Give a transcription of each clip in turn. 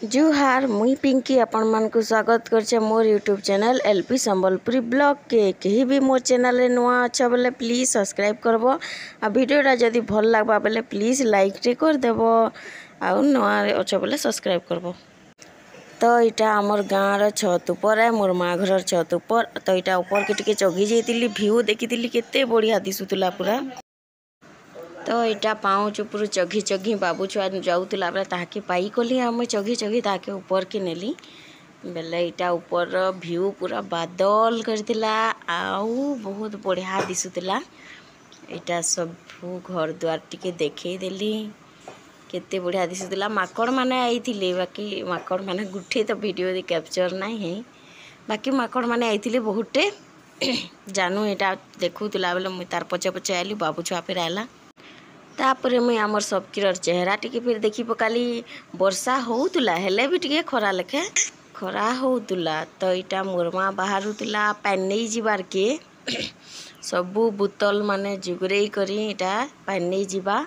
जुहार मुई पिंकी आपण मान को स्वागत करछे मोर YouTube channel LP Sambalpuri blog के कहीं भी मोर चैनल रे नुआ अच्छा बोले प्लीज सब्सक्राइब करबो आ वीडियोटा जदी भल लागबा बोले प्लीज लाइक रे कर देबो आ नुआ अच्छा बोले सब्सक्राइब करबो। तो इटा आमर गाँव र छत ऊपर है मोर माँ घर छत ऊपर। तो इटा ऊपर के टिके चघी जाइतिली व्यू देखितिली केते बढ़िया दिसुतला पूरा। तो यहाँ पाँच उपरू चघी चघी बाबू छुआ जाऊला बेले ताके पाई कली आम चघी चघी ताके ऊपर के नेली बेले इटा ऊपर व्यू पूरा बादल करथिला आउ बहुत बढ़िया दिसुतला। इटा सब घर द्वार टिके देखे देली केते बढ़िया दिसुतला। माकड़ माने आइथिले बाकी माकड़ माने गुठे तो वीडियो दे कैप्चर नहीं है बाकी माकड़ माने आइथिले बहुते जानू इटा देखुतला बेले मुई तार पछे पछे आइली बाबू छुआ फिर आइला। तापर मुई आमर सबकिर चेहरा टिके फिर देखी पकाली वर्षा होउतला हेले भी टिके खरा लेखे खरा होउतला। तो इटा मुरमा बाहरुतला पानी नहीं जीवार के सबू बोतल माने जुगरेई करी इटा पानी नहीं जीवा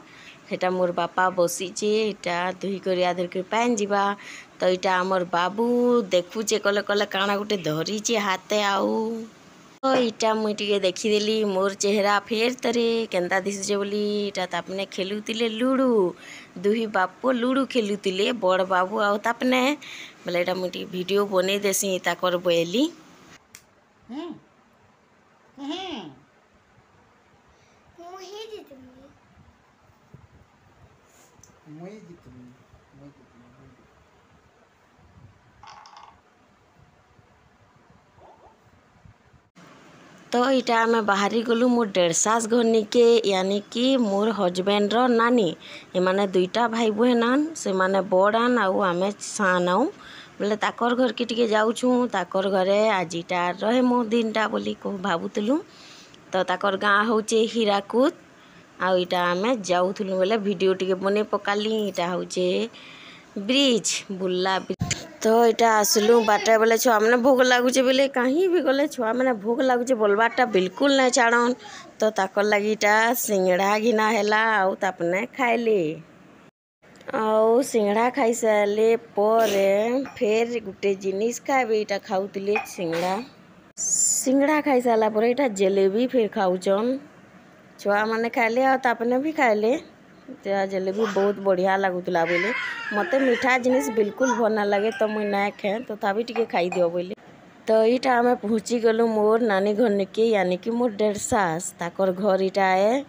हेटा मोर बापा बसीचे इटा दुही करी आधर के पानी जीवा। तो इटा आमर बाबू देखुचे कले कले काना गुटे धरीचे हाथे आउ तो इटा मुई टिके देखीदेली मोर चेहरा फेर तरे केन्ता दिशुचे बोली इटा तापने खेलुतिले लुडू दुही बापू लुडू खेलुतिले बड़ बाबू आउ तापने बोले इटा मुई टिके वीडियो बनै देसी ताकर बोली तो इटा आम बाहरी गलु मोर 1.5 सास घरनी के यानी कि मोर हजबैंड रो नानी ए माने दुईटा भाई बहन से माने बड़ान आउ आमे सान आउ बोले ताकर घर के टिके जाऊँ ताकर घरे आजिटा रहे मो दिनटा बोली को भावुतलु। तो ताकर गाँ होचे हीराकुद आउ इटा आमे जाऊथलु बोले वीडियो टिके बने पकाली इटा होचे ब्रिज बुल्ला। तो इटा आसलु बाटे बोले छुआ मैंने भोग लगुचे बोले कहीं भी गले छुआ मैंने भोग लगुचे बोलबारटा बिल्कुल नहीं छाड़न। तो ताकर लगी इटा सिंगड़ा घिना हैला आउ तापने खाइले आउ सिंगड़ा खाई सारे पर फिर गुटे जिनिस खाइबे इटा खाउतिले सिंगड़ा खाई सारा पर इटा जलेबी फिर खाउचन छुआ मैंने खाइले आउ तापने भी खाइले जलेबी बहुत बढ़िया लगुतला बोले मते मीठा जिनिस बिल्कुल भल ना लगे तो मुई ना खाए तो तभी टिके खाई दियो बोले। तो इटा आमे पहुँची गलु मोर नानी घर के यानी कि मोर 1.5 सास ताकर घर इटा है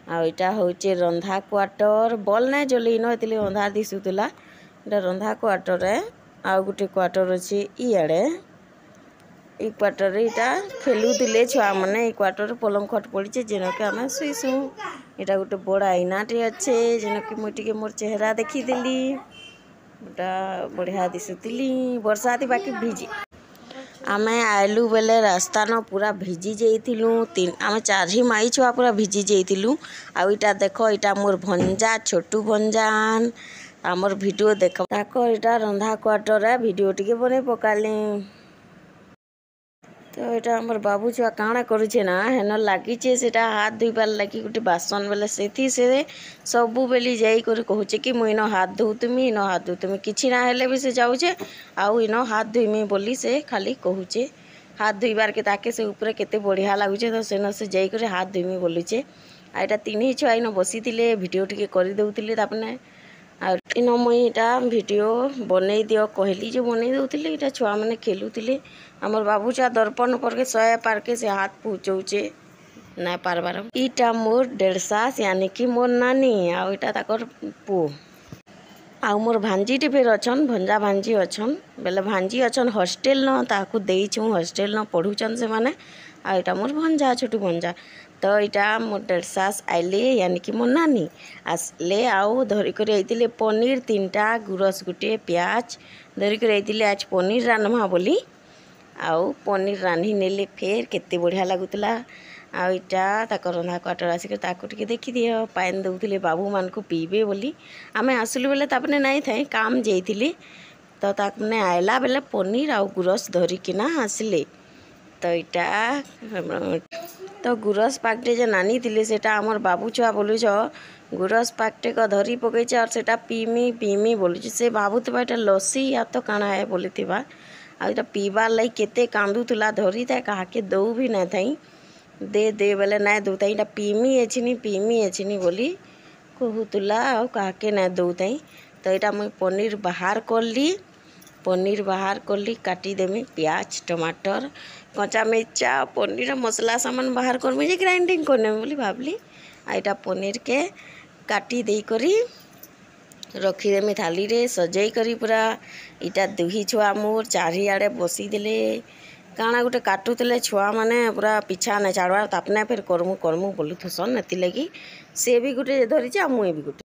आ इटा होचे रंधा क्वार्टर बल ना जले इन एतले अंधार दिसुतला इटा रंधा क्वार्टर है आ गुटे क्वार्टर अच्छे इयाड़े ई क्वार्टर इटा खेलुतिले छुआ माने ई क्वार्टर पलंग खट पड़ीचे जेन के आमे सुईसु इटा गोटे बड़ आईनाटे अच्छे जेन कि मुई टिके मोर चेहरा देखीदेली इटा बढ़िया दिसुतिली वर्षा थी बाकी भिजी आमे आइलु बेले रास्ता न पूरा भिजी जाइथिलु आमे 4 माई छुआ पूरा भिजी जाइथिलु। आ इटा देखो इटा मोर भंजा छोटू भंजान आमर वीडियो देख ताको इटा रंधा क्वार्टर है वीडियो टिके बने पकाली। तो इटा हमर बाबू छुआ काଣା करुचे ना हेन लागिचे सेटा हाथ धोइबार लगी गोटे बासन बेले सेथी से सबु बेली जाई कर कहूचे कि मुई नो हाथ धोउतमी नो हाथ धोउतमी किछि ना हेले भी से जाउचे आउ इनो हाथ धोइमी बोली से खाली कहूचे हाथ धोइबार के ताके से ऊपर केते बढ़िया लागुचे तो सेन से जाई कर हाथ धोइमी बोलुचे। आ इटा 3 छुआ इन बसीतिले वीडियो टिके करि दउतिले तापने आ इन मुई इटा वीडियो बनै दियो कहली जो बनै दउतिले इटा छुआ माने खेलुतिले हमर बाबू छुआ दर्पण पर के 100 पार के से हाथ पहुँचौचे ना पारबार। इटा मोर 1.5 सास यानी कि मोर नानी आ इटा ताकर पु आउ मोर भांजीटे फिर अछन भंजा भांजी अछन बेले भांजी अछन हॉस्टेल न ताकू देइछु हॉस्टेल न पढ़ुचन से माने आ इटा मोर भंजा छोटू भंजा। तो इटा मोर 1.5 सास आइले यानी कि मोर नानी आसले आउ धरी कर आइतिले पनीर 3टा गुरस गुटे प्याज धरी कर आइतिले आज पनीर रान्धमा बोली आउ पनीर रान्धी नेले फेर केते बढ़िया लगुतला। आ इटा ताकर रंधा क्वार्टर आसिक ताकू टिके देखी दियो पानी दउतिले बाबू मान को पीबे बोली आमे आसलु बेले तापने नाई थाई काम जाइतिले तो तापने आइला बेले पनीर आउ गुरस धरी किना आसले। तो इटा तो गुरस पाकटे जे नानी थिले सेटा हमर बाबू छुआ बोलुछ गुरस पाकटेक धरी पकईचे और सेटा पीमी पीमी बोलुचे से भावुवा एटा लसी या तो काଣା है बोली आटा पीबार लगी केते कांदुला धरी था कहा दौ भी ना थी दे बोले ना दौ था पीमी एछिनी बोली कहूला आ कहा ना दौ थी तो यहाँ मुई पनीर बाहर कली काटिदेमी प्याज टमाटर कचा मिर्चा पनीर मसला सामान बाहर करमी जे ग्राइंडिंग करने बोली भावली आईटा पनीर के काटी दे करी रखीदेमी थाली रे सजाई करी पूरा इटा दुही छुआ मोर चारिआडे बसी देले काଣା गोटे काटुले छुआ मैंने पूरा पिछा नहीं छाड़वार तापने फिर करमु बोलुथसन नेति लगी सी भी गोटे धरी आ मुई भी गोटे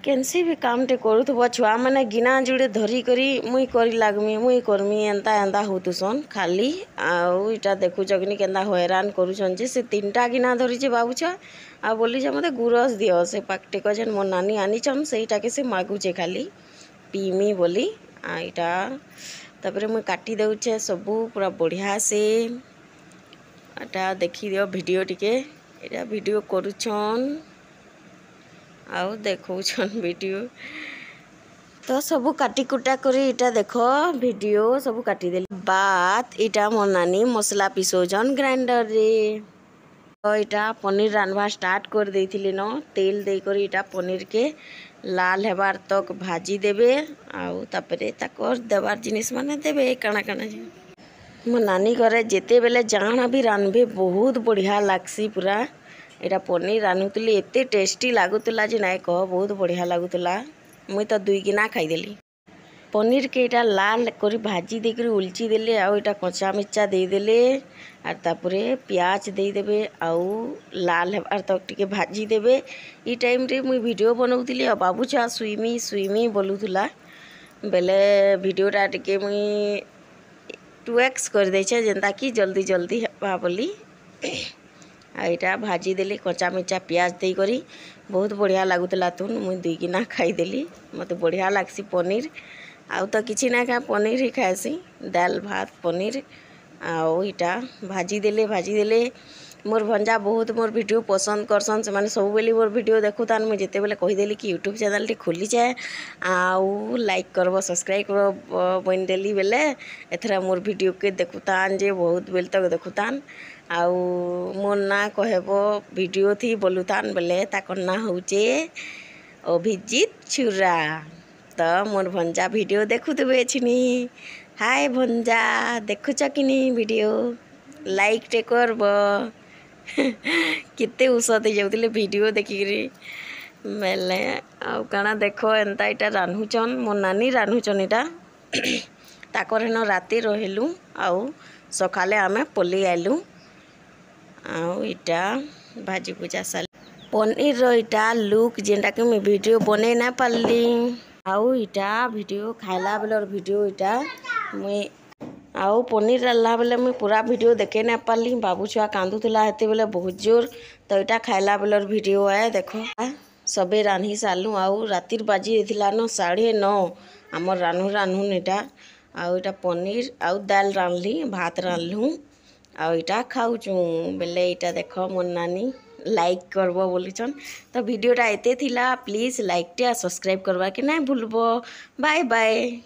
केनसी भी कामटे करूथब छुआ मैंने गिना जुड़े धरी करी मुई करी लागमी मुई करमी एंता एंता होतुसन खाली आउ इटा देखुच कि केन्ता हैरान करुछन जे से 3टा गिना धरी बाबू छुआ आ बोली जे मते गुरस दियो से पाकटेक जेन मोर नानी आनीछन सेटा के से मागुचे खाली पीमी बोली आ इटा तापर मुई काटी देउछे सबू पूरा बढ़िया से एटा देखी दियो वीडियो टिके एटा वीडियो करुछन आउ देखौछन वीडियो तो सबू काटी कुटा करी इटा देख वीडियो सबू काटी देली बात इटा मोर नानी मसला पिसौछन ग्राइंडर रे तो इटा पनीर रांधवा स्टार्ट कर देइथिले न तेल दे करी इटा पनीर के लाल हेबार तक भाजी देबे आउ तापरे ताकर देबार जिनिस माने देबे काଣା काଣା मो नानी घरे जेते बेले जाना भी रांधबे बहुत बढ़िया लागसी पूरा एटा पनीर रांधुली एते टेस्टी लागुला जे नाई कह बहुत बढ़िया लागुला मुई तो 2 गिना खाईदेली पनीर के इटा लाल करी भाजी देकर उलची देले आउ इटा कच्चा मिर्चा दे देले आर तापरे प्याज दे देबे आउ लाल हेबार तक टिके भाजी देबे ई टाइम रे मुई वीडियो बनाउतिली आ बाबू छुआ सुइमी बोलुथुला बेले वीडियोटा टिके मुई 2x कर देछे जेंता कि जल्दी जल्दी हेबा बोली आ इटा भाजी देली कच्चा मिर्चा प्याज दे करी बहुत बढ़िया लागुला तुन मुई 2 गिना खाईदेली मते बढ़िया लागसी पनीर आउ तो किसी ना क्या पनीर ही खाएसी दाल भात पनीर आउ इटा भाजी देले मोर भंजा बहुत मोर वीडियो पसंद करसन से माने सब बेली मोर वीडियो देखुतान मुझे जिते बेले कहीदेली कि यूट्यूब चैनल टी खोली जाए आउ लाइक करब सब्सक्राइब करब बन देली बेले एथरा मोर वीडियो के देखुतान जे बहुत बेल तक देखुतान आउ मोर ना कहब वीडियो थी बोलुतान बेले ताकर ना होचे अभिजीत छुरा तो मोर भंजा वीडियो देखुवे छिनी हाय भंजा देखुच कि वीडियो लाइक टे करब केते उषत जाऊले वीडियो देखिकी बेले आउ काना देख एंता इटा रान्हुचन मोर नानी रान्हुचन इटा ताकर हेन राति रहिलु आउ सकाले आमे पलि आइलु आउ इटा भाजी पूजा साल पनीर रो इटा लुक जेनटा कि मैं वीडियो बने ना पारली आउ इटा वीडियो खाइला बेलर वीडियो इटा मुई आउ पनीर रान्धला बेले मुई पूरा वीडियो देखे ना पारली बाबू छुआ कांदुला हेते बेले बहुत जोर तो इटा खाइला बेलर वीडियो है देखो सबे रान्ही सारलु आउ रातिर बाजी देथिला न 9:30 आमर रान्हुन इटा आउ इटा पनीर आउ दाल रान्धली भात रान्धलु आउ इटा खाऊचु बेले इटा देख मोर नानी लाइक करब बोलीचन तो वीडियोटा एते थिला प्लीज लाइक टे सब्सक्राइब करवा के ना भूलब बाय बाय।